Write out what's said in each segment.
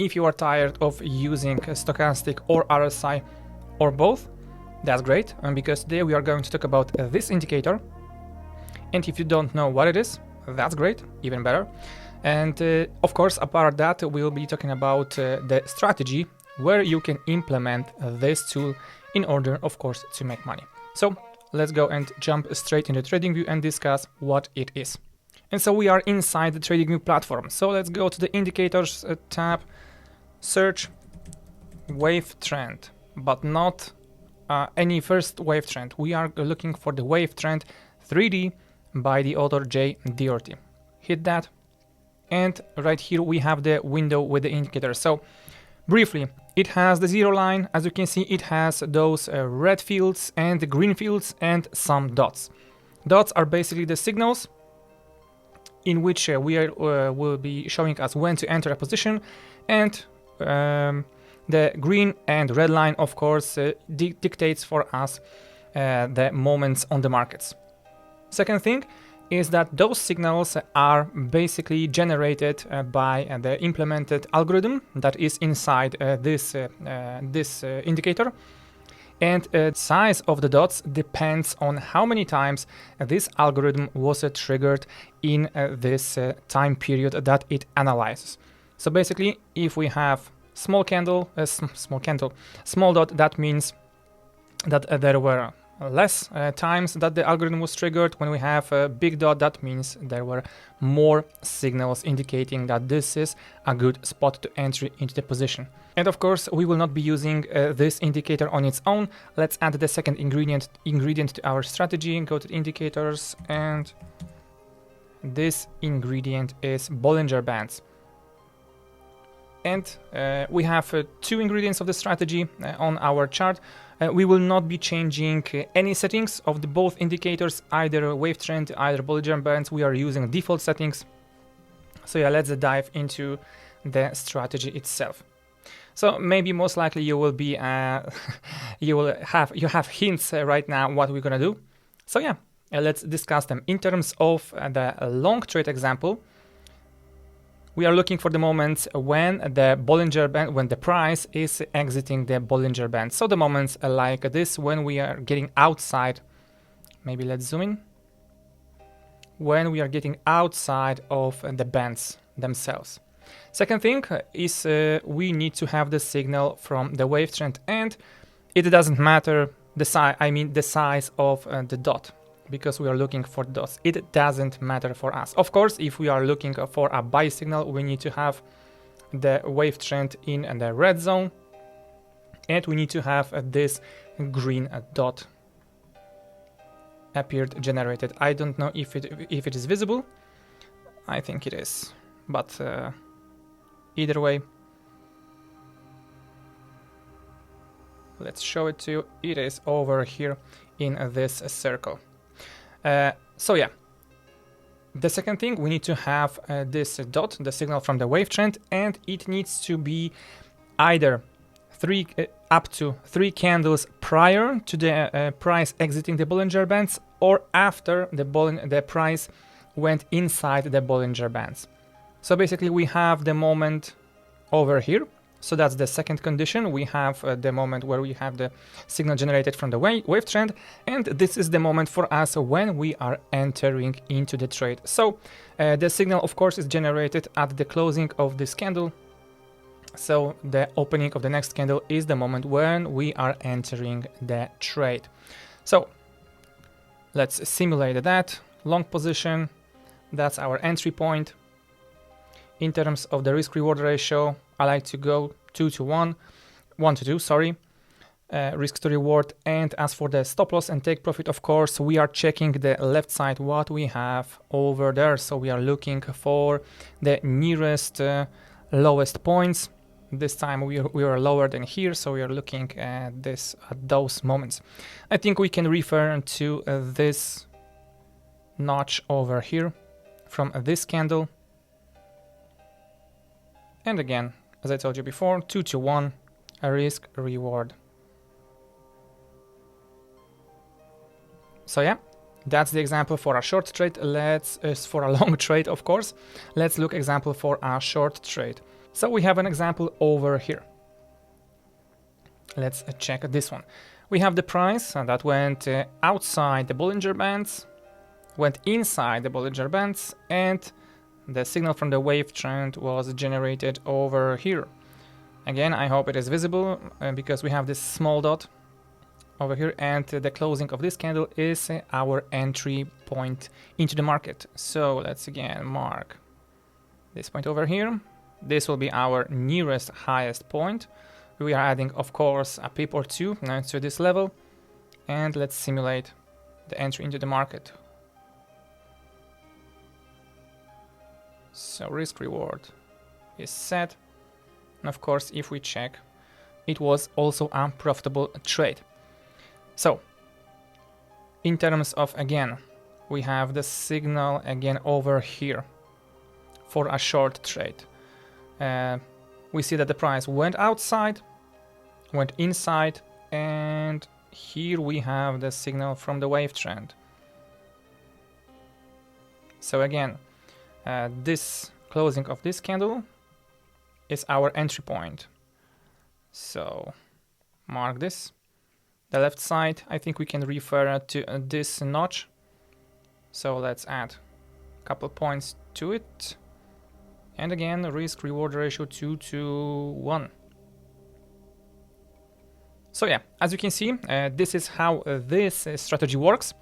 If you are tired of using stochastic or RSI or both, that's great, because today we are going to talk about this indicator. And if you don't know what it is, that's great, even better. And of course, apart that, we'll be talking about the strategy where you can implement this tool in order, of course, to make money. So let's go and jump straight into TradingView and discuss what it is. And so we are inside the TradingView platform. So let's go to the indicators tab, search wave trend, but not any first wave trend. We are looking for the wave trend 3D by the author J. Doherty. Hit that, and right here we have the window with the indicator. So briefly, it has the zero line. As you can see, it has those red fields and the green fields and some dots. Dots are basically the signals in which will be showing us when to enter a position, and the green and red line, of course, dictates for us the moments on the markets. Second thing is that those signals are basically generated by the implemented algorithm that is inside this indicator. And the size of the dots depends on how many times this algorithm was triggered in this time period that it analyzes. So basically, if we have small dot, that means that there were less times that the algorithm was triggered. When we have a big dot, that means there were more signals indicating that this is a good spot to enter into the position. And of course, we will not be using this indicator on its own. Let's add the second ingredient to our strategy. Go to indicators, and this ingredient is Bollinger Bands. And we have two ingredients of the strategy on our chart. We will not be changing any settings of the both indicators, either wave trend, either Bollinger Bands. We are using default settings. So yeah, let's dive into the strategy itself. So maybe most likely you will be you have hints right now what we're gonna do. So yeah, let's discuss them. In terms of the long trade example, we are looking for the moments when the Bollinger Band, when the price is exiting the Bollinger Band. So the moments like this, when we are getting outside, maybe let's zoom in, when we are getting outside of the bands themselves. Second thing is we need to have the signal from the wave trend, and it doesn't matter the size, the size of the dot, because we are looking for dots. It doesn't matter for us. Of course, if we are looking for a buy signal, we need to have the wave trend in the red zone, and we need to have this green dot generated. I don't know if it is visible. I think it is, but either way, let's show it to you. It is over here in this circle. So yeah, the second thing, we need to have this dot, the signal from the wave trend, and it needs to be either up to 3 candles prior to the price exiting the Bollinger Bands, or after the price went inside the Bollinger Bands. So basically we have the moment over here. So that's the second condition. We have the moment where we have the signal generated from the wave trend, and this is the moment for us when we are entering into the trade. So the signal, of course, is generated at the closing of this candle. So the opening of the next candle is the moment when we are entering the trade. So let's simulate that. Long position, that's our entry point. In terms of the risk-reward ratio, I like to go 2 to 1, 1 to 2, sorry, risk to reward. And as for the stop loss and take profit, of course, we are checking the left side, what we have over there. So we are looking for the nearest lowest points. This time we are lower than here, so we are looking at those moments. I think we can refer to this notch over here from this candle. And again, as I told you before, 2 to 1, a risk reward. So yeah, that's the example for a short trade. For a long trade, of course. Let's look example for a short trade. So we have an example over here. Let's check this one. We have the price that went outside the Bollinger Bands, went inside the Bollinger Bands, and the signal from the wave trend was generated over here. Again, I hope it is visible because we have this small dot over here, and the closing of this candle is our entry point into the market. So let's again mark this point over here. This will be our nearest highest point. We are adding, of course, a pip or two to this level, and let's simulate the entry into the market. So risk reward is set, and of course, if we check, it was also a profitable trade. So in terms of, again, we have the signal again over here for a short trade. We see that the price went outside, went inside, and here we have the signal from the wave trend. So again, this closing of this candle is our entry point. So mark this. The left side, I think we can refer to this notch. So let's add a couple points to it. And again, risk reward ratio 2 to 1. So yeah, as you can see, this is how this strategy works.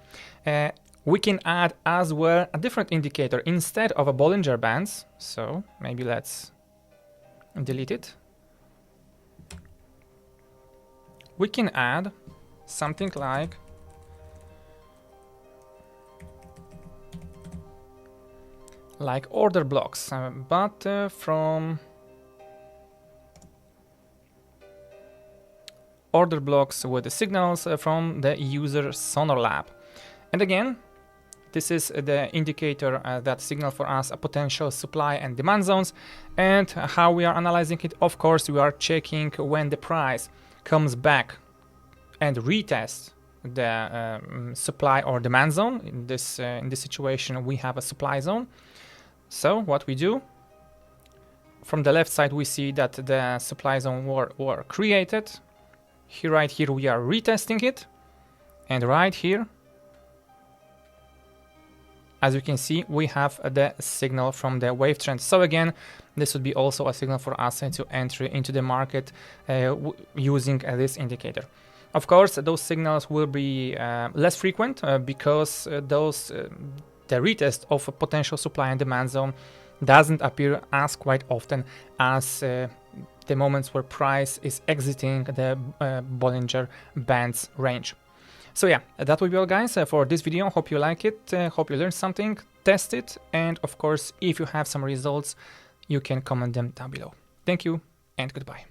We can add as well a different indicator instead of a Bollinger Bands. So maybe let's delete it. We can add something like order blocks, but from order blocks with the signals from the user Sonar Lab. And again, this is the indicator that signal for us a potential supply and demand zones. And how we are analyzing it, of course, we are checking when the price comes back and retests the supply or demand zone. In this situation, we have a supply zone. So what we do, from the left side, we see that the supply zone were created. Here, right here, we are retesting it. And right here, as you can see, we have the signal from the wave trend. So again, this would be also a signal for us to enter into the market using this indicator. Of course, those signals will be less frequent because the retest of a potential supply and demand zone doesn't appear as quite often as the moments where price is exiting the Bollinger Bands range. So yeah, that will be all, guys, for this video. Hope you like it, hope you learned something, test it, and of course, if you have some results, you can comment them down below. Thank you and goodbye.